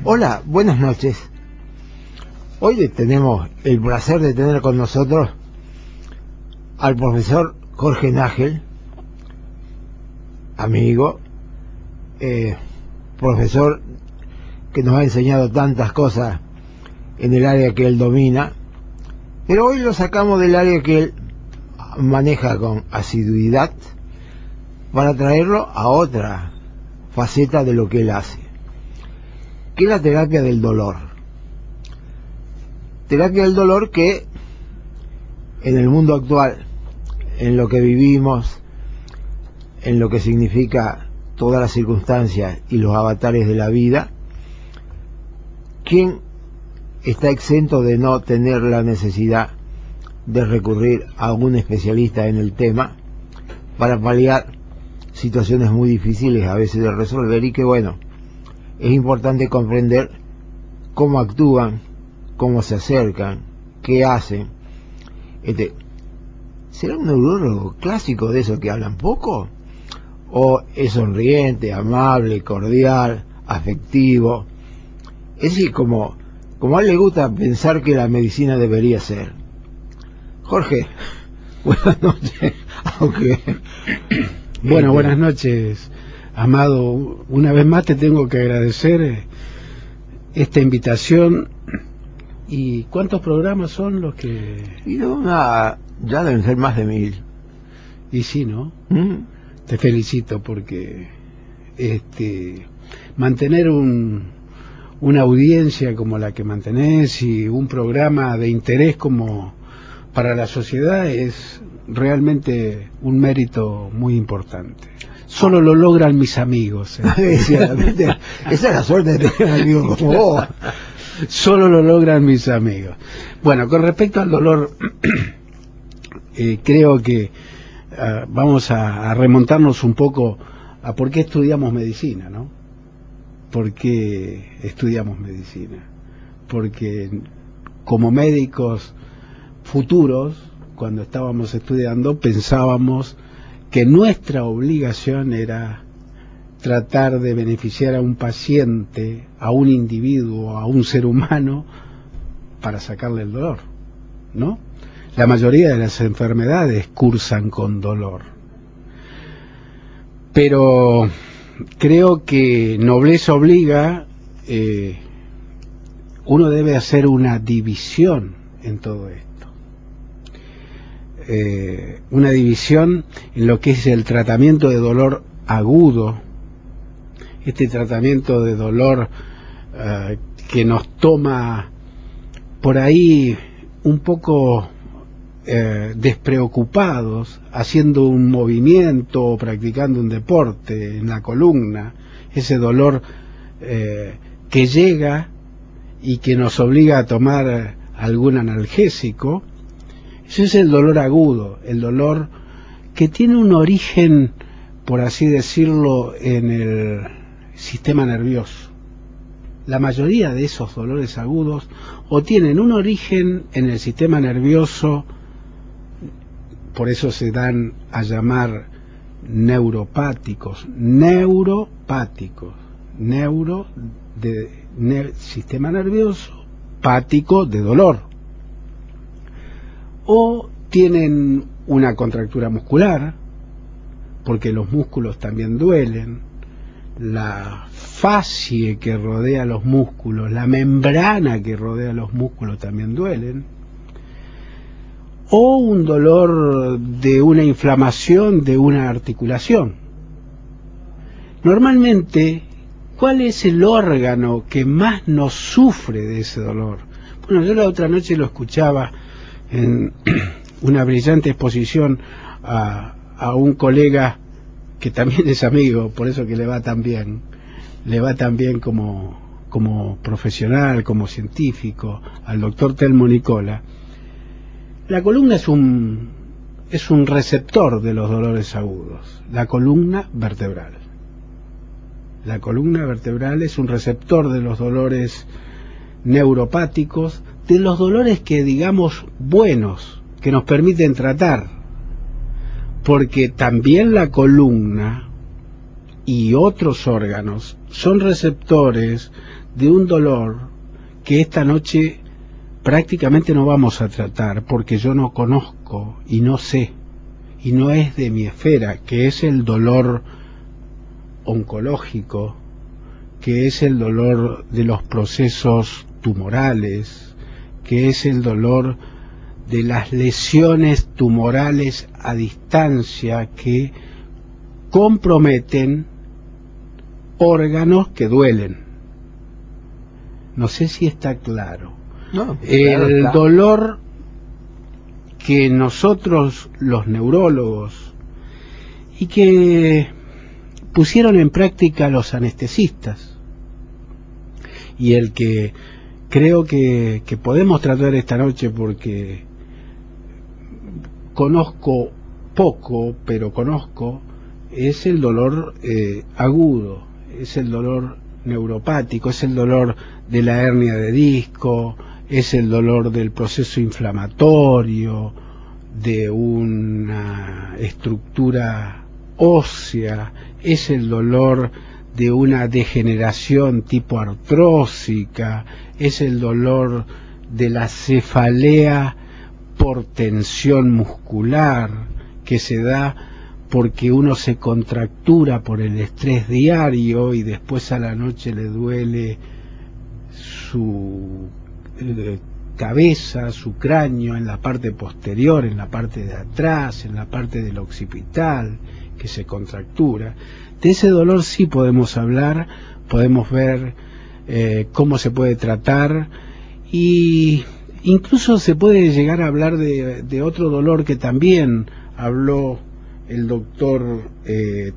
Hola, buenas noches. Hoy tenemos el placer de tener con nosotros al profesor Jorge Nágel, amigo, profesor que nos ha enseñado tantas cosas en el área que él domina, pero hoy lo sacamos del área que él maneja con asiduidad para traerlo a otra faceta de lo que él hace, que es la terapia del dolor. Terapia del dolor que en el mundo actual, en lo que vivimos, en lo que significa todas las circunstancias y los avatares de la vida, ¿quién está exento de no tener la necesidad de recurrir a un especialista en el tema para paliar situaciones muy difíciles a veces de resolver? Y que bueno, es importante comprender cómo actúan, cómo se acercan, qué hacen. ¿Será un neurólogo clásico de esos que hablan poco? ¿O es sonriente, amable, cordial, afectivo? Es decir, como a él le gusta pensar que la medicina debería ser. Jorge, buenas noches. Bueno, buenas noches, Amado. Una vez más te tengo que agradecer esta invitación. ¿Y cuántos programas son los que...? Y ya deben ser más de 1000. Y sí, ¿no? Te felicito porque mantener una audiencia como la que mantenés y un programa de interés como para la sociedad es realmente un mérito muy importante. Solo lo logran mis amigos. Esa es la suerte de tener amigos como vos. Solo lo logran mis amigos. Bueno, con respecto al dolor, creo que vamos a remontarnos un poco a por qué estudiamos medicina, ¿no? ¿Por qué estudiamos medicina? Porque como médicos futuros, cuando estábamos estudiando, pensábamos que nuestra obligación era tratar de beneficiar a un paciente, a un individuo, a un ser humano, para sacarle el dolor, ¿no? La mayoría de las enfermedades cursan con dolor. Pero creo que nobleza obliga, uno debe hacer una división en todo esto. Una división en lo que es el tratamiento de dolor agudo, este tratamiento de dolor que nos toma por ahí un poco despreocupados, haciendo un movimiento o practicando un deporte en la columna, ese dolor que llega y que nos obliga a tomar algún analgésico. Ese es el dolor agudo, el dolor que tiene un origen, por así decirlo, en el sistema nervioso. La mayoría de esos dolores agudos o tienen un origen en el sistema nervioso, por eso se dan a llamar neuropáticos, neuro de sistema nervioso, pático de dolor, o tienen una contractura muscular, porque los músculos también duelen, la fascie que rodea los músculos, la membrana que rodea los músculos también duelen, o un dolor de una inflamación de una articulación. Normalmente, ¿cuál es el órgano que más nos sufre de ese dolor? Bueno, yo la otra noche lo escuchaba en una brillante exposición a un colega que también es amigo, por eso que le va tan bien como profesional, como científico, al doctor Telmo Nicola. La columna es un receptor de los dolores agudos, la columna vertebral. La columna vertebral es un receptor de los dolores neuropáticos, de los dolores que digamos buenos, que nos permiten tratar, porque también la columna y otros órganos son receptores de un dolor que esta noche prácticamente no vamos a tratar, porque yo no conozco y no sé, y no es de mi esfera, que es el dolor oncológico, que es el dolor de los procesos tumorales, que es el dolor de las lesiones tumorales a distancia que comprometen órganos que duelen. No sé si está claro. No, el dolor que nosotros, los neurólogos, y que pusieron en práctica los anestesistas, y el que creo que podemos tratar esta noche, porque conozco poco, pero conozco, es el dolor agudo, es el dolor neuropático, es el dolor de la hernia de disco, es el dolor del proceso inflamatorio, de una estructura ósea, es el dolor de una degeneración tipo artrósica, es el dolor de la cefalea por tensión muscular que se da porque uno se contractura por el estrés diario y después a la noche le duele su cabeza, su cráneo en la parte posterior, en la parte de atrás, en la parte del occipital, que se contractura. De ese dolor sí podemos hablar, podemos ver cómo se puede tratar, y incluso se puede llegar a hablar de otro dolor que también habló el doctor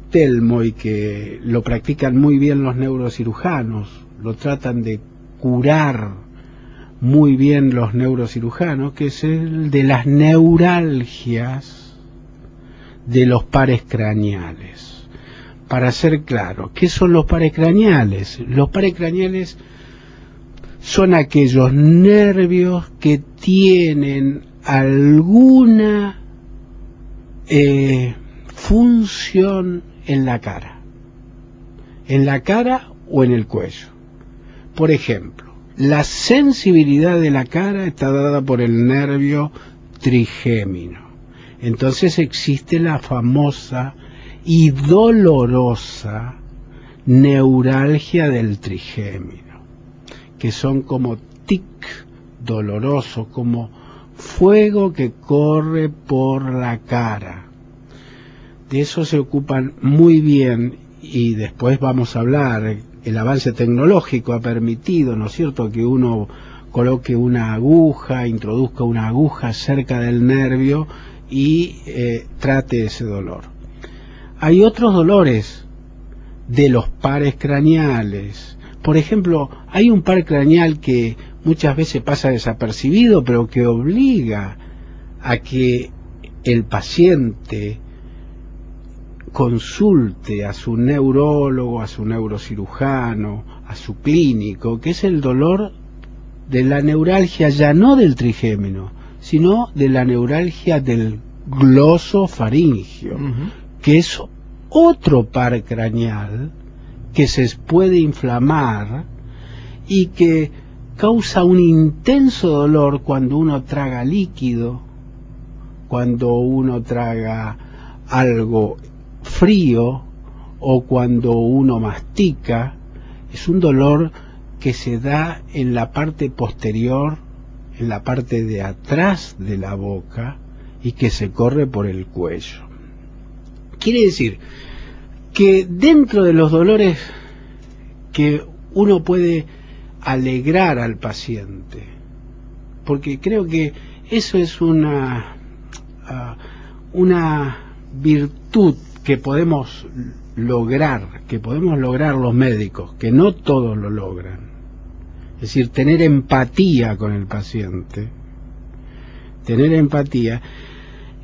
Telmo, y que lo practican muy bien los neurocirujanos, lo tratan de curar muy bien los neurocirujanos, que es el de las neuralgias de los pares craneales. Para ser claro, ¿qué son los pares craneales? Los pares craneales son aquellos nervios que tienen alguna función en la cara o en el cuello. Por ejemplo, la sensibilidad de la cara está dada por el nervio trigémino. Entonces existe la famosa y dolorosa neuralgia del trigémino, que son como tic dolorosos, como fuego que corre por la cara. De eso se ocupan muy bien, y después vamos a hablar. El avance tecnológico ha permitido, ¿no es cierto?, que uno coloque una aguja, introduzca una aguja cerca del nervio y trate ese dolor. Hay otros dolores de los pares craneales. Por ejemplo, hay un par craneal que muchas veces pasa desapercibido, pero que obliga a que el paciente consulte a su neurólogo, a su neurocirujano, a su clínico, que es el dolor de la neuralgia, ya no del trigémino, sino de la neuralgia del glosofaringio, que es otro par craneal que se puede inflamar y que causa un intenso dolor cuando uno traga líquido, cuando uno traga algo frío o cuando uno mastica. Es un dolor que se da en la parte posterior, en la parte de atrás de la boca, y que se corre por el cuello. Quiere decir que dentro de los dolores que uno puede alegrar al paciente, porque creo que eso es una virtud que podemos lograr los médicos, que no todos lo logran. Es decir, tener empatía con el paciente. Tener empatía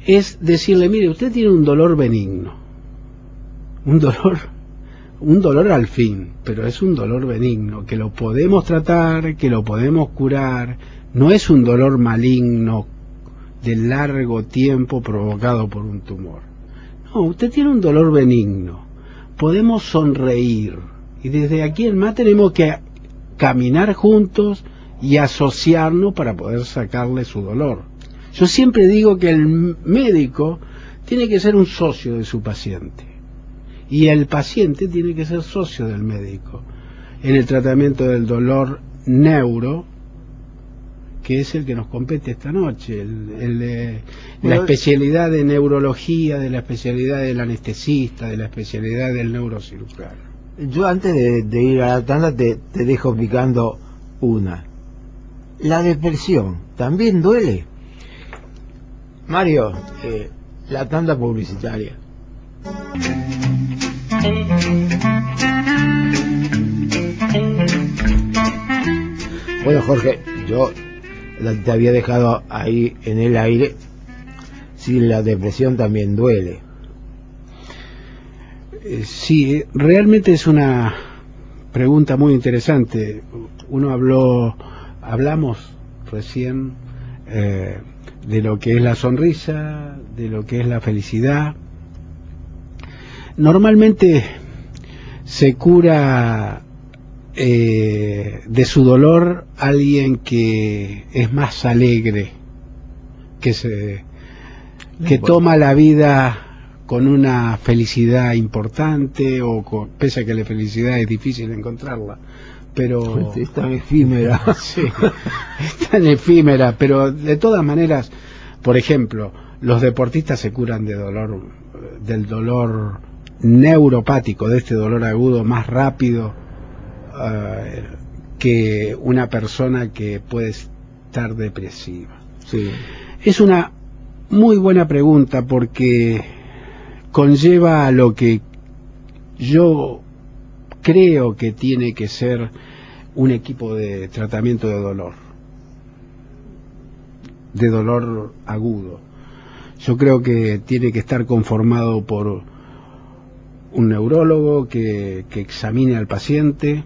es decirle, mire, usted tiene un dolor benigno, un dolor al fin, pero es un dolor benigno, que lo podemos tratar, que lo podemos curar. No es un dolor maligno de largo tiempo provocado por un tumor. No, usted tiene un dolor benigno, podemos sonreír, y desde aquí en más tenemos que caminar juntos y asociarnos para poder sacarle su dolor. Yo siempre digo que el médico tiene que ser un socio de su paciente, y el paciente tiene que ser socio del médico en el tratamiento del dolor neuro, que es el que nos compete esta noche, la especialidad de neurología, de la especialidad del anestesista, de la especialidad del neurocirujano. Yo antes de ir a la tanda te dejo picando una. La depresión, ¿también duele? Mario, la tanda publicitaria. Bueno, Jorge, yo te había dejado ahí en el aire si la depresión también duele. Sí, realmente es una pregunta muy interesante. Hablamos recién de lo que es la sonrisa, de lo que es la felicidad. Normalmente se cura de su dolor alguien que es más alegre, que toma la vida con una felicidad importante, pese a que la felicidad es difícil encontrarla, pero es tan efímera. Sí, es tan efímera, pero de todas maneras, por ejemplo, los deportistas se curan del dolor neuropático, de este dolor agudo más rápido que una persona que puede estar depresiva. Sí. Es una muy buena pregunta porque conlleva a lo que yo creo que tiene que ser un equipo de tratamiento de dolor agudo. Yo creo que tiene que estar conformado por un neurólogo que examine al paciente,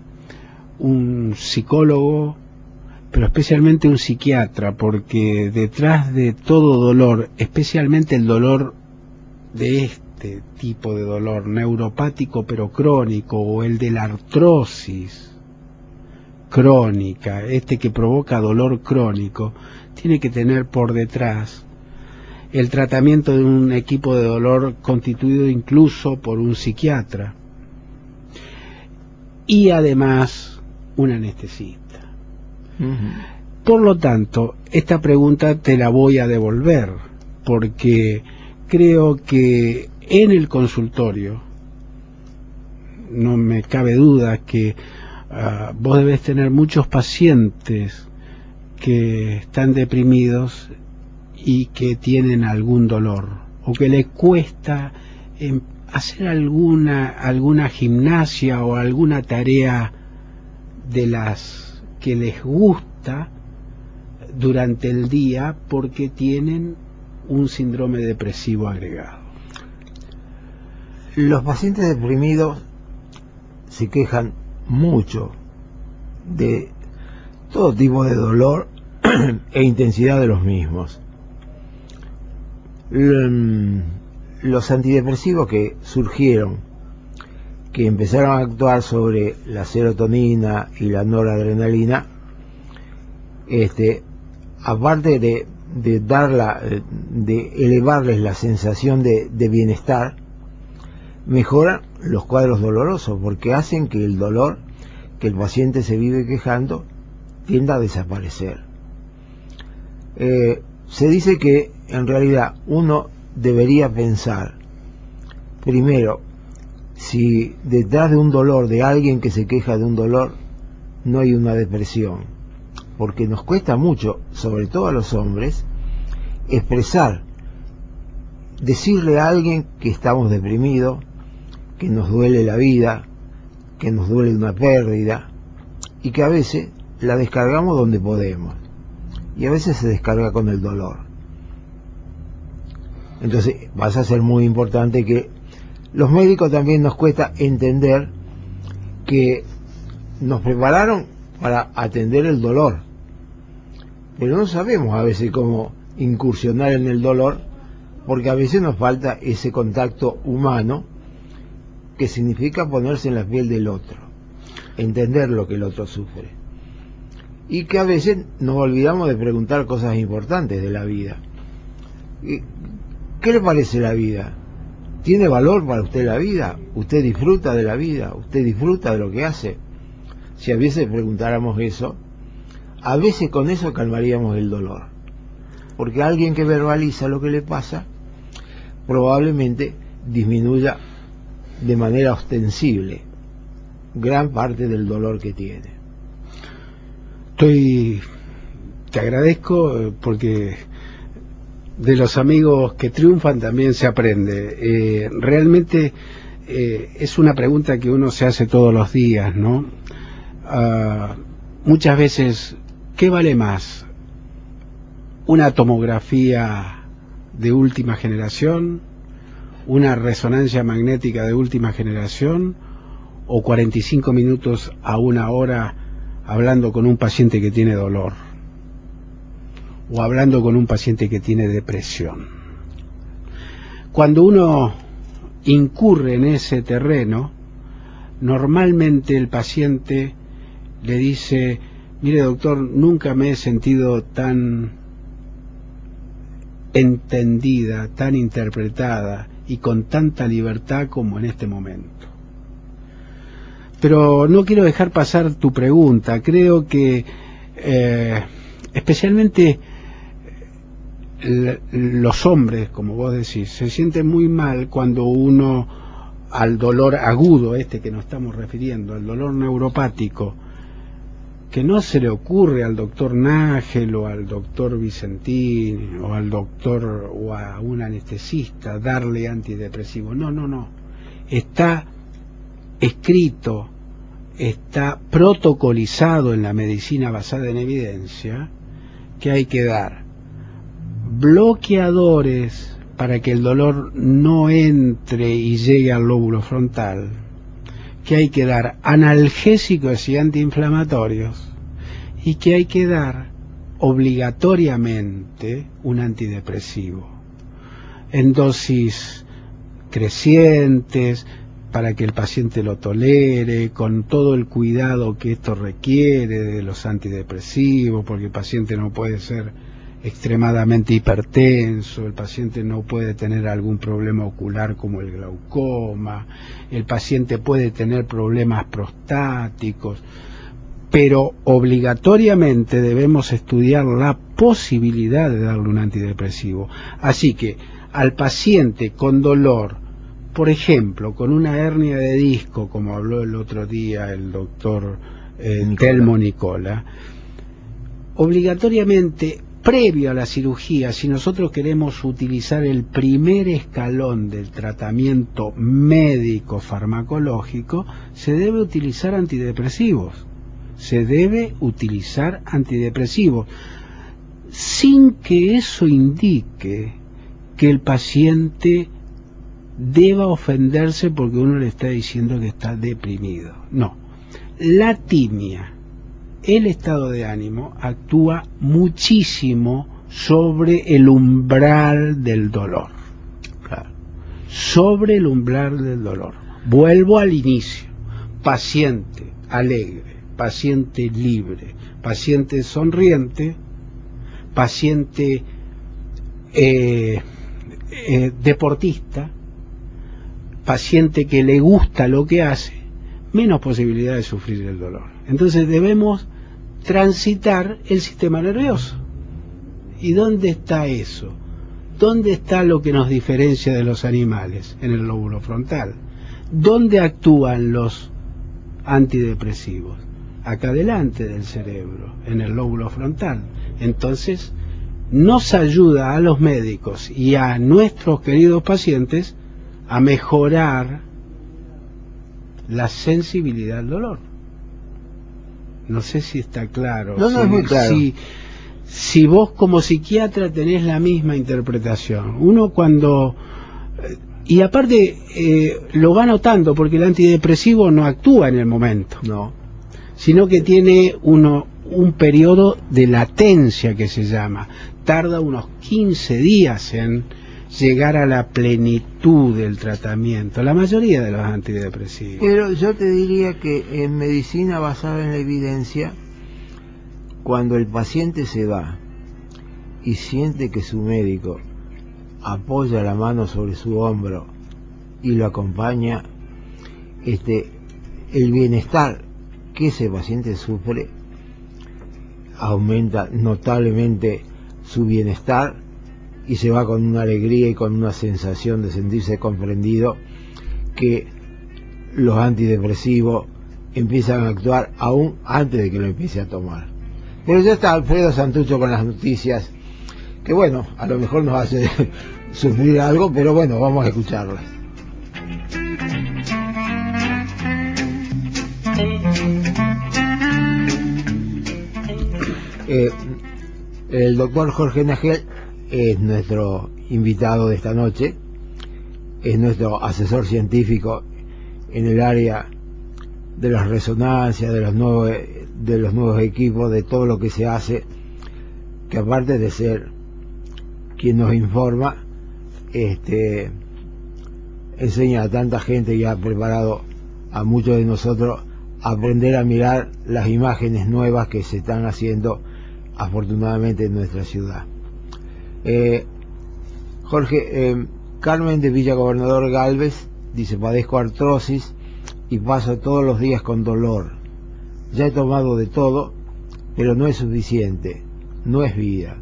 un psicólogo, pero especialmente un psiquiatra, porque detrás de todo dolor, especialmente el dolor de este tipo de dolor neuropático pero crónico, o el de la artrosis crónica, que provoca dolor crónico, tiene que tener por detrás el tratamiento de un equipo de dolor constituido incluso por un psiquiatra y además un anestesista. Por lo tanto, esta pregunta te la voy a devolver, porque creo que en el consultorio no me cabe duda que vos debés tener muchos pacientes que están deprimidos y que tienen algún dolor, o que les cuesta hacer alguna gimnasia o alguna tarea de las que les gusta durante el día porque tienen un síndrome depresivo agregado. Los pacientes deprimidos se quejan mucho de todo tipo de dolor e intensidad de los mismos. Los antidepresivos que surgieron, que empezaron a actuar sobre la serotonina y la noradrenalina, aparte de elevarles la sensación de bienestar, mejoran los cuadros dolorosos, porque hacen que el dolor que el paciente se vive quejando tienda a desaparecer. Se dice que en realidad uno debería pensar primero si detrás de un dolor, de alguien que se queja de un dolor, no hay una depresión, porque nos cuesta mucho, sobre todo a los hombres, decirle a alguien que estamos deprimidos, que nos duele la vida, que nos duele una pérdida, y que a veces la descargamos donde podemos, y a veces se descarga con el dolor. Entonces pasa a ser muy importante que los médicos también nos cuesta entender que nos prepararon para atender el dolor, pero no sabemos a veces cómo incursionar en el dolor, porque a veces nos falta ese contacto humano que significa ponerse en la piel del otro, entender lo que el otro sufre, y que a veces nos olvidamos de preguntar cosas importantes de la vida. ¿Qué le parece la vida? ¿Tiene valor para usted la vida? ¿Usted disfruta de la vida? ¿Usted disfruta de lo que hace? Si a veces preguntáramos eso, a veces con eso calmaríamos el dolor, porque alguien que verbaliza lo que le pasa probablemente disminuya de manera ostensible gran parte del dolor que tiene. Te agradezco porque de los amigos que triunfan también se aprende. Realmente es una pregunta que uno se hace todos los días, ¿no? Muchas veces, ¿qué vale más? ¿Una tomografía de última generación? ¿Una resonancia magnética de última generación? ¿O 45 minutos a una hora hablando con un paciente que tiene dolor? ¿O hablando con un paciente que tiene depresión? Cuando uno incurre en ese terreno, normalmente el paciente le dice: mire doctor, nunca me he sentido tan entendida, tan interpretada y con tanta libertad como en este momento. Pero no quiero dejar pasar tu pregunta. Creo que especialmente los hombres, como vos decís, se sienten muy mal cuando uno, al dolor agudo que nos estamos refiriendo, al dolor neuropático, que no se le ocurre al doctor Nájel o al doctor Vicentín o al doctor o a un anestesista darle antidepresivo. No. Está escrito, está protocolizado en la medicina basada en evidencia que hay que dar bloqueadores para que el dolor no entre y llegue al lóbulo frontal, que hay que dar analgésicos y antiinflamatorios, y que hay que dar obligatoriamente un antidepresivo en dosis crecientes para que el paciente lo tolere, con todo el cuidado que esto requiere de los antidepresivos, porque el paciente no puede ser extremadamente hipertenso, el paciente no puede tener algún problema ocular como el glaucoma, el paciente puede tener problemas prostáticos, pero obligatoriamente debemos estudiar la posibilidad de darle un antidepresivo. Así que al paciente con dolor, por ejemplo, con una hernia de disco, como habló el otro día el doctor Telmo Nicola, obligatoriamente, previo a la cirugía, si nosotros queremos utilizar el primer escalón del tratamiento médico farmacológico, se debe utilizar antidepresivos. Sin que eso indique que el paciente deba ofenderse porque uno le está diciendo que está deprimido. No. La timia, el estado de ánimo, actúa muchísimo sobre el umbral del dolor. Claro. Sobre el umbral del dolor. Vuelvo al inicio. Paciente alegre, paciente libre, paciente sonriente, paciente deportista, paciente que le gusta lo que hace, menos posibilidad de sufrir el dolor. Entonces debemos transitar el sistema nervioso. ¿Y dónde está eso? ¿Dónde está lo que nos diferencia de los animales? En el lóbulo frontal. ¿Dónde actúan los antidepresivos? Acá delante del cerebro, en el lóbulo frontal. Entonces nos ayuda a los médicos y a nuestros queridos pacientes a mejorar la sensibilidad al dolor. No sé si está claro. No es muy claro. Si vos como psiquiatra tenés la misma interpretación, uno cuando... y aparte lo va notando porque el antidepresivo no actúa en el momento, no, sino que tiene uno un periodo de latencia que se llama, tarda unos 15 días en llegar a la plenitud del tratamiento, la mayoría de los antidepresivos. Pero yo te diría que en medicina basada en la evidencia, cuando el paciente se va y siente que su médico apoya la mano sobre su hombro y lo acompaña, el bienestar que ese paciente sufre aumenta notablemente su bienestar y se va con una alegría y con una sensación de sentirse comprendido, que los antidepresivos empiezan a actuar aún antes de que lo empiece a tomar. Pero ya está Alfredo Santucho con las noticias, que bueno, a lo mejor nos hace sufrir algo, pero bueno, vamos a escucharlas. El doctor Jorge Nagel es nuestro invitado de esta noche, es nuestro asesor científico en el área de las resonancias, de los nuevos equipos, de todo lo que se hace, que aparte de ser quien nos informa, enseña a tanta gente y ha preparado a muchos de nosotros a aprender a mirar las imágenes nuevas que se están haciendo afortunadamente en nuestra ciudad. Jorge, Carmen de Villa Gobernador Galvez dice: padezco artrosis y paso todos los días con dolor. Ya he tomado de todo, pero no es suficiente, no es vida.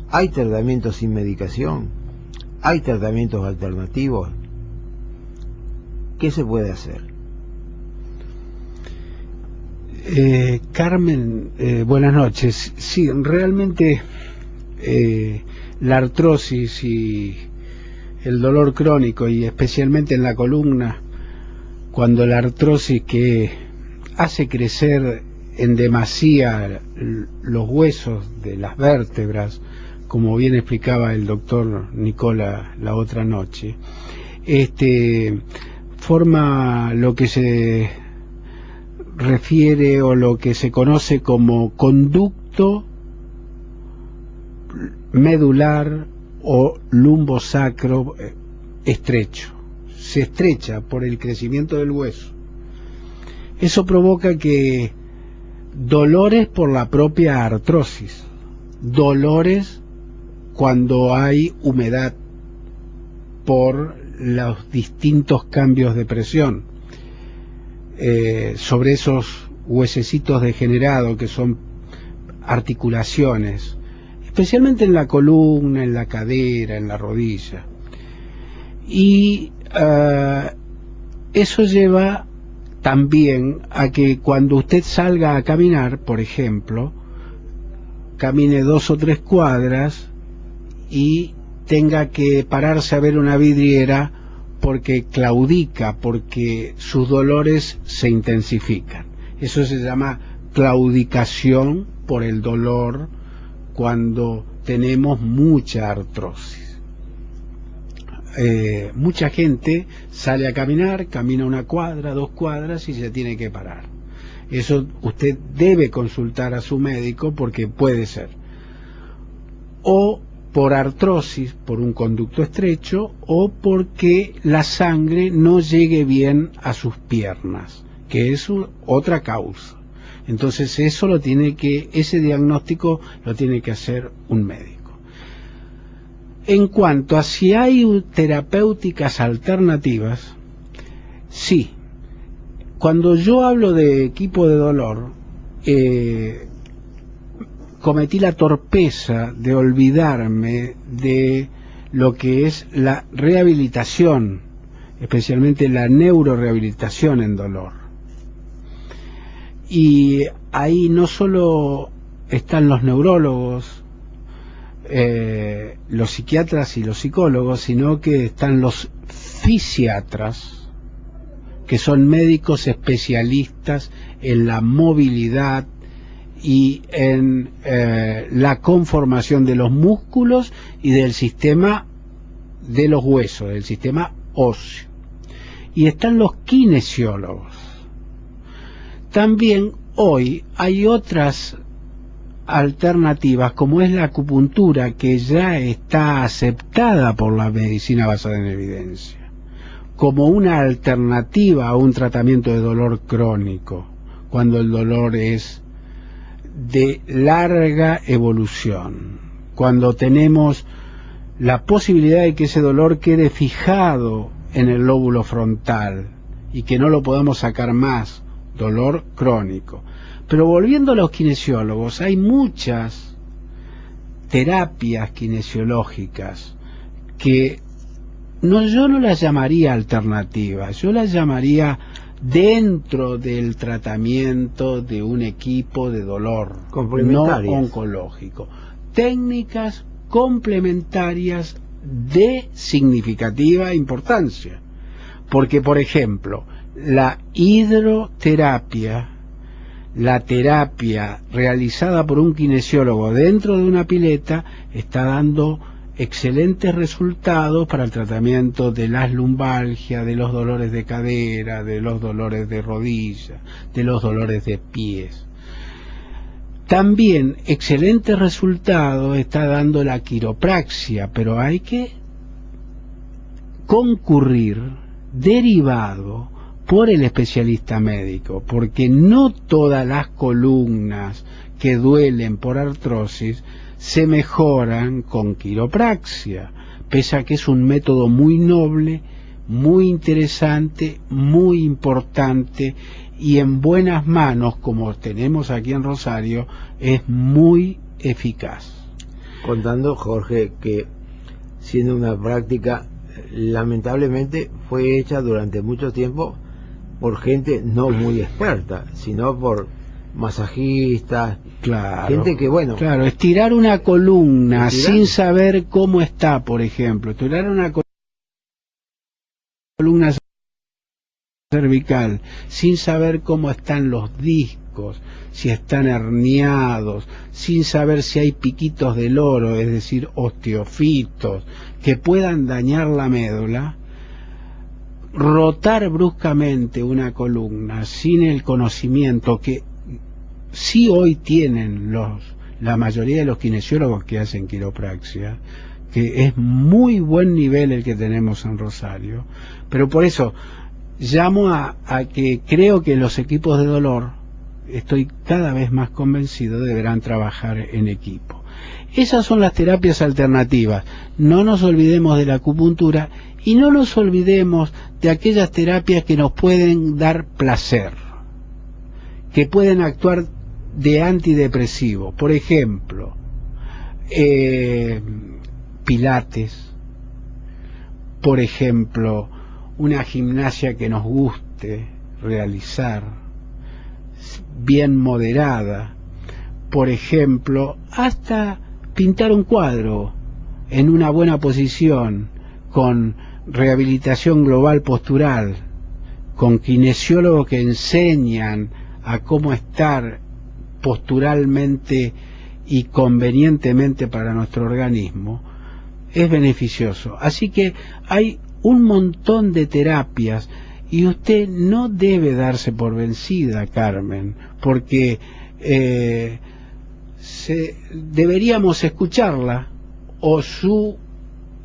¿Hay tratamientos sin medicación? ¿Hay tratamientos alternativos? ¿Qué se puede hacer? Carmen, buenas noches. Sí, realmente la artrosis y el dolor crónico, y especialmente en la columna, cuando la artrosis que hace crecer en demasía los huesos de las vértebras, como bien explicaba el doctor Nicola la otra noche, forma lo que se refiere o lo que se conoce como conducto medular o lumbosacro estrecho. Se estrecha por el crecimiento del hueso. Eso provoca que dolores por la propia artrosis, dolores cuando hay humedad por los distintos cambios de presión sobre esos huesecitos degenerados que son articulaciones, especialmente en la columna, en la cadera, en la rodilla. Y eso lleva también a que cuando usted salga a caminar, por ejemplo, camine 2 o 3 cuadras y tenga que pararse a ver una vidriera porque claudica, porque sus dolores se intensifican. Eso se llama claudicación por el dolor cuando tenemos mucha artrosis. Mucha gente sale a caminar, camina 1 cuadra, 2 cuadras y se tiene que parar. Eso usted debe consultar a su médico, porque puede ser o por artrosis, por un conducto estrecho, o porque la sangre no llegue bien a sus piernas, que es otra causa. Entonces ese diagnóstico lo tiene que hacer un médico. En cuanto a si hay terapéuticas alternativas, sí. Cuando yo hablo de equipo de dolor, cometí la torpeza de olvidarme de lo que es la rehabilitación, especialmente la neurorehabilitación en dolor. Y ahí no solo están los neurólogos, los psiquiatras y los psicólogos, sino que están los fisiatras, que son médicos especialistas en la movilidad y en la conformación de los músculos y del sistema de los huesos, del sistema óseo. Y están los kinesiólogos. También hoy hay otras alternativas, como es la acupuntura, que ya está aceptada por la medicina basada en evidencia como una alternativa a un tratamiento de dolor crónico, cuando el dolor es de larga evolución, cuando tenemos la posibilidad de que ese dolor quede fijado en el lóbulo frontal y que no lo podamos sacar más, dolor crónico. Pero volviendo a los kinesiólogos, hay muchas terapias kinesiológicas que yo no las llamaría alternativas, yo las llamaría dentro del tratamiento de un equipo de dolor no oncológico, técnicas complementarias de significativa importancia, porque por ejemplo la hidroterapia, la terapia realizada por un kinesiólogo dentro de una pileta, está dando excelentes resultados para el tratamiento de las lumbalgias, de los dolores de cadera, de los dolores de rodilla, de los dolores de pies. También excelentes resultados está dando la quiropraxia, pero hay que concurrir derivado por el especialista médico, porque no todas las columnas que duelen por artrosis se mejoran con quiropraxia, pese a que es un método muy noble, muy interesante, muy importante, y en buenas manos, como tenemos aquí en Rosario, es muy eficaz. Contando, Jorge, que siendo una práctica, lamentablemente fue hecha durante mucho tiempo por gente no muy experta, sino por masajistas, claro, gente que, bueno, claro, estirar una columna sin saber cómo está, por ejemplo, estirar una columna cervical sin saber cómo están los discos, si están herniados, sin saber si hay piquitos de loro, es decir, osteofitos, que puedan dañar la médula. Rotar bruscamente una columna sin el conocimiento que sí hoy tienen la mayoría de los kinesiólogos que hacen quiropraxia, que es muy buen nivel el que tenemos en Rosario, pero por eso llamo a que creo que los equipos de dolor, estoy cada vez más convencido, deberán trabajar en equipo. Esas son las terapias alternativas. No nos olvidemos de la acupuntura y no nos olvidemos de aquellas terapias que nos pueden dar placer, que pueden actuar de antidepresivo, por ejemplo, pilates, por ejemplo, una gimnasia que nos guste realizar, bien moderada, por ejemplo, hasta pintar un cuadro en una buena posición, con rehabilitación global postural, con kinesiólogos que enseñan a cómo estar posturalmente y convenientemente para nuestro organismo, es beneficioso. Así que hay un montón de terapias y usted no debe darse por vencida, Carmen, porque deberíamos escucharla, o su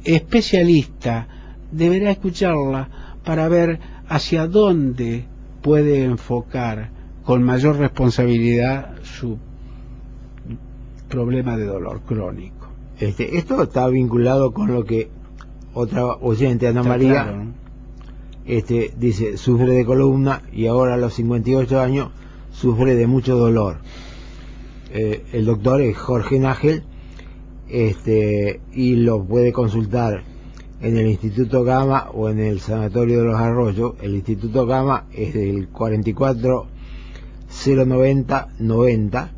especialista deberá escucharla para ver hacia dónde puede enfocar con mayor responsabilidad su problema de dolor crónico. Esto está vinculado con lo que otra oyente, Ana María, claro, ¿no? Dice, sufre de columna y ahora a los 58 años sufre de mucho dolor. El doctor es Jorge Nájel, y lo puede consultar en el Instituto Gama o en el Sanatorio de los Arroyos. El Instituto Gama es del 44-090-90.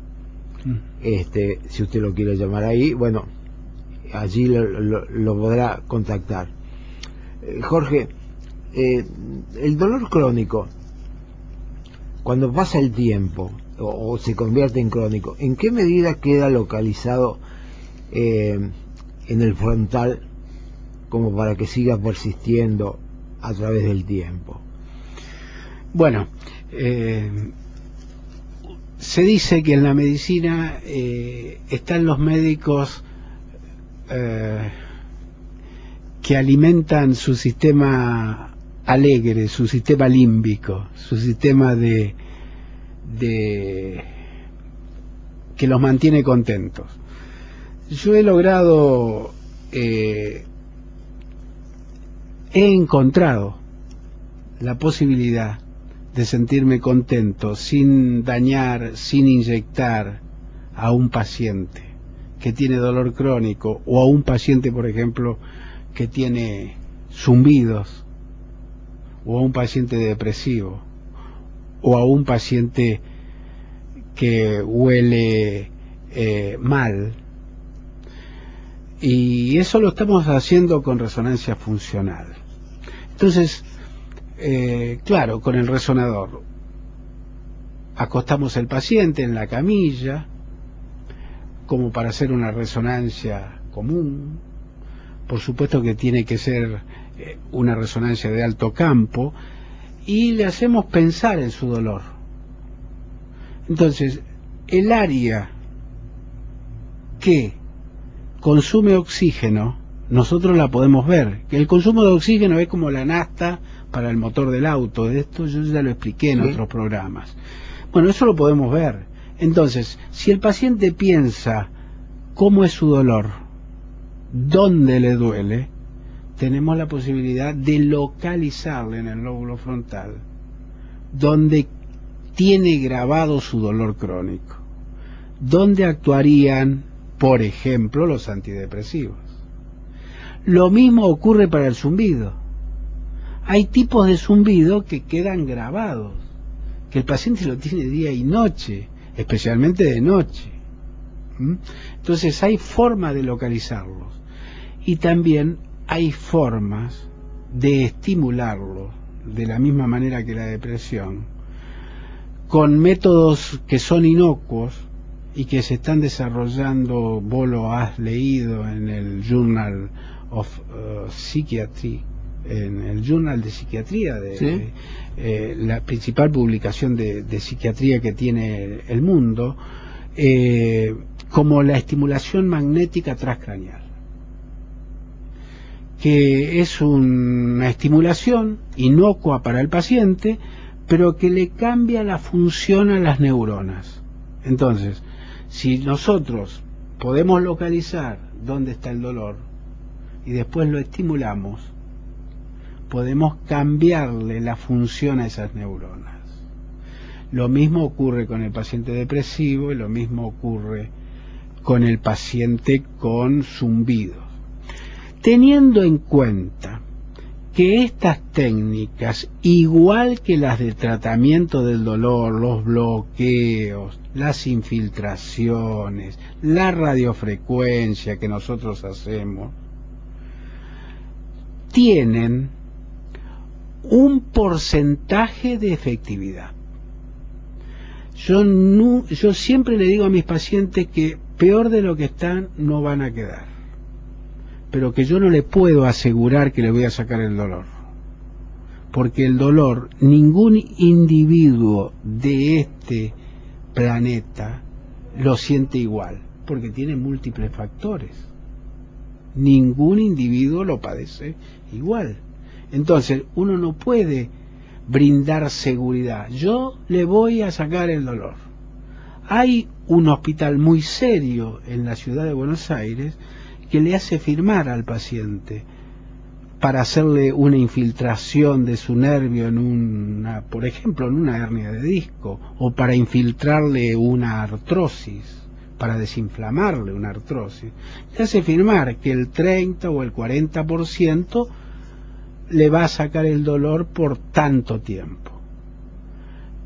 Si usted lo quiere llamar ahí, bueno, allí lo podrá contactar. Jorge, el dolor crónico, cuando pasa el tiempo o se convierte en crónico, ¿en qué medida queda localizado en el frontal como para que siga persistiendo a través del tiempo? Bueno, se dice que en la medicina están los médicos que alimentan su sistema alegre, su sistema límbico, su sistema de que los mantiene contentos. Yo he logrado, he encontrado la posibilidad de sentirme contento sin dañar, sin inyectar a un paciente que tiene dolor crónico, o a un paciente, por ejemplo, que tiene zumbidos, o a un paciente depresivo, o a un paciente que huele mal. Y eso lo estamos haciendo con resonancia funcional. Entonces, claro, con el resonador acostamos al paciente en la camilla como para hacer una resonancia común. Por supuesto que tiene que ser una resonancia de alto campo, y le hacemos pensar en su dolor. Entonces, el área que consume oxígeno, nosotros la podemos ver. Que el consumo de oxígeno es como la nafta para el motor del auto. De esto yo ya lo expliqué en otros programas. Bueno, eso lo podemos ver. Entonces, si el paciente piensa cómo es su dolor, dónde le duele, tenemos la posibilidad de localizarle en el lóbulo frontal donde tiene grabado su dolor crónico, donde actuarían, por ejemplo, los antidepresivos. Lo mismo ocurre para el zumbido. Hay tipos de zumbido que quedan grabados, que el paciente lo tiene día y noche, especialmente de noche. Entonces hay forma de localizarlos, y también hay formas de estimularlos de la misma manera que la depresión, con métodos que son inocuos y que se están desarrollando. Vos lo has leído en el Journal of Psychiatry, en el Journal de Psiquiatría, ¿Sí? La principal publicación de psiquiatría que tiene el mundo, como la estimulación magnética transcraneal, que es una estimulación inocua para el paciente, pero que le cambia la función a las neuronas. Entonces, si nosotros podemos localizar dónde está el dolor y después lo estimulamos, podemos cambiarle la función a esas neuronas. Lo mismo ocurre con el paciente depresivo, y lo mismo ocurre con el paciente con zumbidos. Teniendo en cuenta que estas técnicas, igual que las de tratamiento del dolor, los bloqueos, las infiltraciones, la radiofrecuencia que nosotros hacemos, tienen un porcentaje de efectividad. Yo siempre le digo a mis pacientes que peor de lo que están no van a quedar, pero que yo no le puedo asegurar que le voy a sacar el dolor, porque el dolor, ningún individuo de este planeta lo siente igual, porque tiene múltiples factores. Ningún individuo lo padece igual. Entonces uno no puede brindar seguridad. Yo le voy a sacar el dolor. Hay un hospital muy serio en la ciudad de Buenos Aires que le hace firmar al paciente para hacerle una infiltración de su nervio por ejemplo, en una hernia de disco, o para infiltrarle una artrosis, para desinflamarle una artrosis. Le hace firmar que el 30 o el 40% le va a sacar el dolor por tanto tiempo,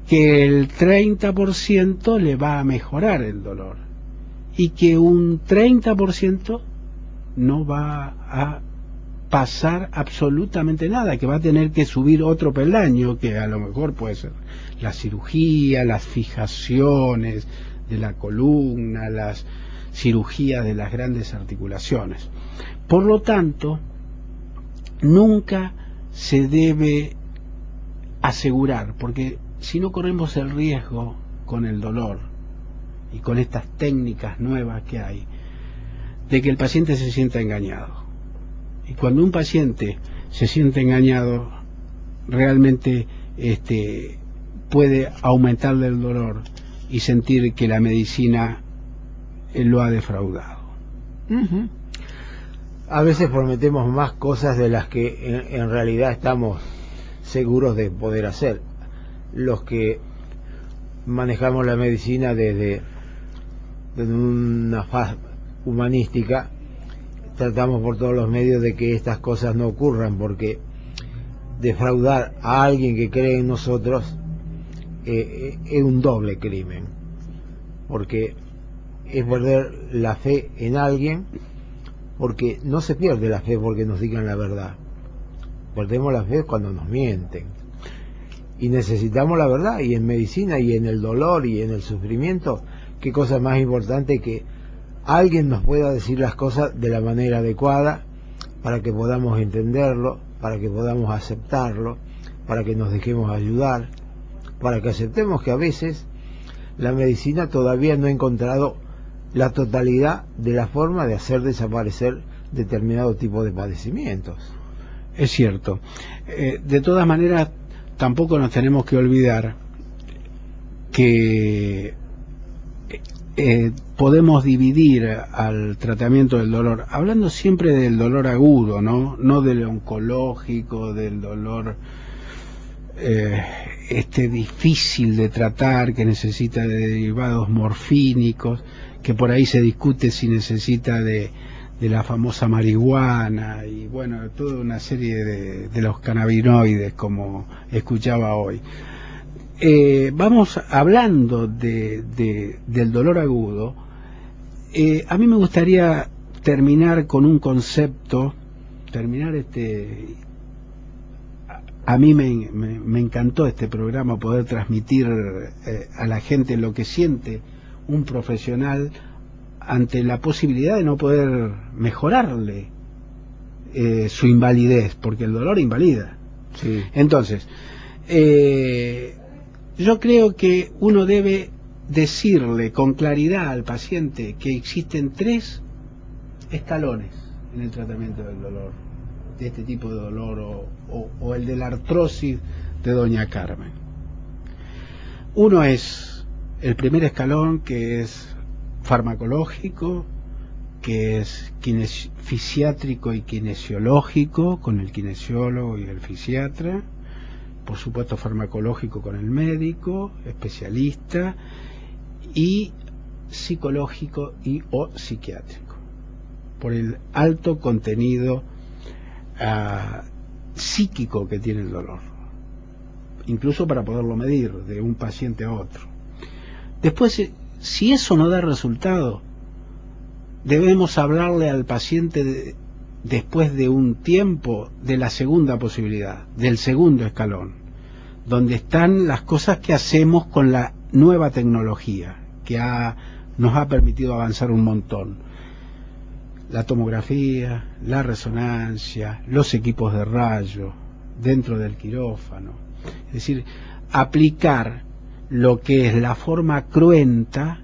que el 30% le va a mejorar el dolor, y que un 30% no va a pasar absolutamente nada, que va a tener que subir otro peldaño, que a lo mejor puede ser la cirugía, las fijaciones de la columna, las cirugías de las grandes articulaciones. Por lo tanto, nunca se debe asegurar, porque si no corremos el riesgo, con el dolor y con estas técnicas nuevas que hay, de que el paciente se sienta engañado. Y cuando un paciente se siente engañado, realmente puede aumentarle el dolor y sentir que la medicina lo ha defraudado. A veces prometemos más cosas de las que en realidad estamos seguros de poder hacer. Los que manejamos la medicina desde una faz humanística, tratamos por todos los medios de que estas cosas no ocurran, porque defraudar a alguien que cree en nosotros es un doble crimen, porque es perder la fe en alguien, porque no se pierde la fe porque nos digan la verdad, perdemos la fe cuando nos mienten, y necesitamos la verdad. Y en medicina y en el dolor y en el sufrimiento, qué cosa más importante que alguien nos pueda decir las cosas de la manera adecuada, para que podamos entenderlo, para que podamos aceptarlo, para que nos dejemos ayudar, para que aceptemos que a veces la medicina todavía no ha encontrado la totalidad de la forma de hacer desaparecer determinado tipo de padecimientos. Es cierto. De todas maneras, tampoco nos tenemos que olvidar que podemos dividir al tratamiento del dolor, hablando siempre del dolor agudo, no del oncológico, del dolor difícil de tratar, que necesita de derivados morfínicos, que por ahí se discute si necesita de la famosa marihuana y bueno, toda una serie de los cannabinoides, como escuchaba hoy. Vamos hablando del dolor agudo. A mí me gustaría terminar con un concepto, a mí me encantó este programa, poder transmitir a la gente lo que siente un profesional ante la posibilidad de no poder mejorarle su invalidez, porque el dolor invalida. Sí. Entonces, yo creo que uno debe decirle con claridad al paciente que existen 3 escalones en el tratamiento del dolor, de este tipo de dolor, o el de la artrosis de doña Carmen. Uno es el primer escalón, que es farmacológico, que es fisiátrico y kinesiológico, con el kinesiólogo y el fisiatra. Por supuesto farmacológico con el médico especialista, y psicológico y o psiquiátrico, por el alto contenido psíquico que tiene el dolor, incluso para poderlo medir de un paciente a otro. Después, si eso no da resultado, debemos hablarle al paciente después de un tiempo de la segunda posibilidad, del segundo escalón, donde están las cosas que hacemos con la nueva tecnología que nos ha permitido avanzar un montón: la tomografía, la resonancia, los equipos de rayo dentro del quirófano. Es decir, aplicar lo que es la forma cruenta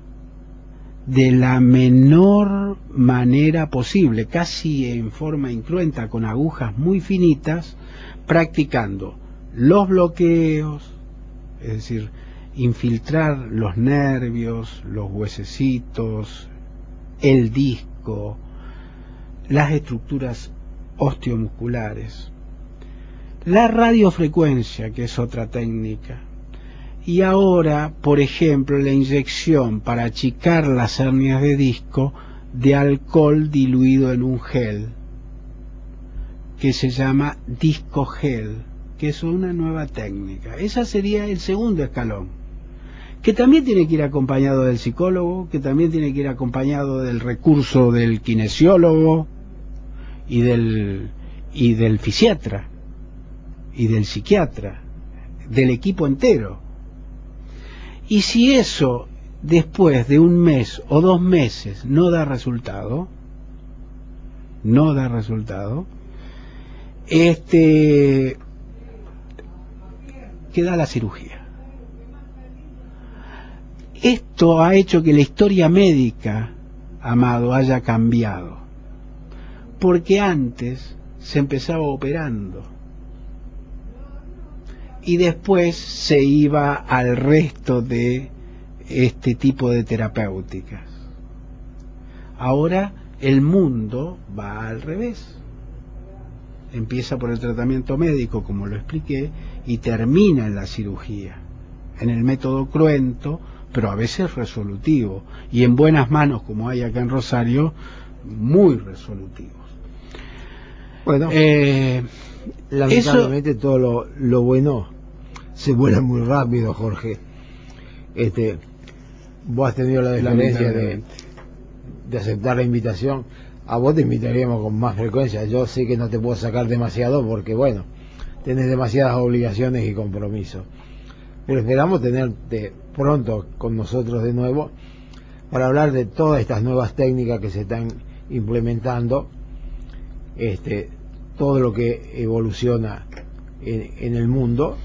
de la menor manera posible, casi en forma incruenta, con agujas muy finitas, practicando los bloqueos, es decir, infiltrar los nervios, los huesecitos, el disco, las estructuras osteomusculares, la radiofrecuencia, que es otra técnica, y ahora, por ejemplo, la inyección para achicar las hernias de disco de alcohol diluido en un gel, que se llama disco gel, que es una nueva técnica. Esa sería el segundo escalón, que también tiene que ir acompañado del psicólogo, que también tiene que ir acompañado del recurso del kinesiólogo y del fisiatra y del psiquiatra, del equipo entero. Y si eso después de 1 mes o 2 meses no da resultado, queda la cirugía. Esto ha hecho que la historia médica, Amado, haya cambiado, porque antes se empezaba operando y después se iba al resto de este tipo de terapéuticas. Ahora el mundo va al revés. Empieza por el tratamiento médico, como lo expliqué, y termina en la cirugía, en el método cruento, pero a veces resolutivo, y en buenas manos, como hay acá en Rosario, muy resolutivos. Bueno, lamentablemente todo lo bueno se vuela muy rápido, Jorge. Vos has tenido la deferencia de aceptar la invitación. A vos te invitaríamos con más frecuencia. Yo sé que no te puedo sacar demasiado porque, bueno, tenés demasiadas obligaciones y compromisos. Pero esperamos tenerte pronto con nosotros de nuevo para hablar de todas estas nuevas técnicas que se están implementando, todo lo que evoluciona en el mundo.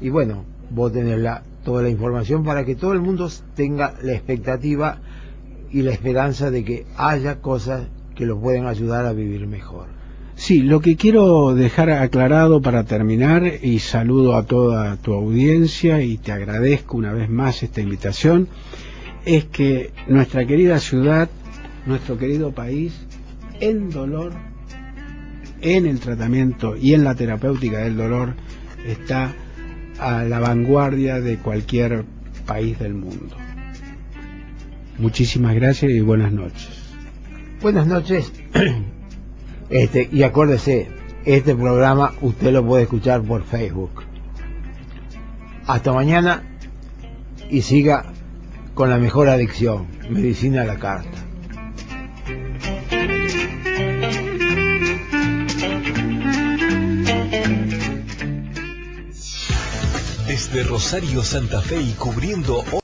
Y bueno, vos tenés toda la información para que todo el mundo tenga la expectativa y la esperanza de que haya cosas que lo pueden ayudar a vivir mejor. Sí, lo que quiero dejar aclarado para terminar, y saludo a toda tu audiencia y te agradezco una vez más esta invitación, es que nuestra querida ciudad, nuestro querido país, en dolor, en el tratamiento y en la terapéutica del dolor, está a la vanguardia de cualquier país del mundo. Muchísimas gracias y buenas noches. Buenas noches. Y acuérdese, este programa usted lo puede escuchar por Facebook. Hasta mañana y siga con la mejor adicción, Medicina a la Carta. Desde Rosario, Santa Fe y cubriendo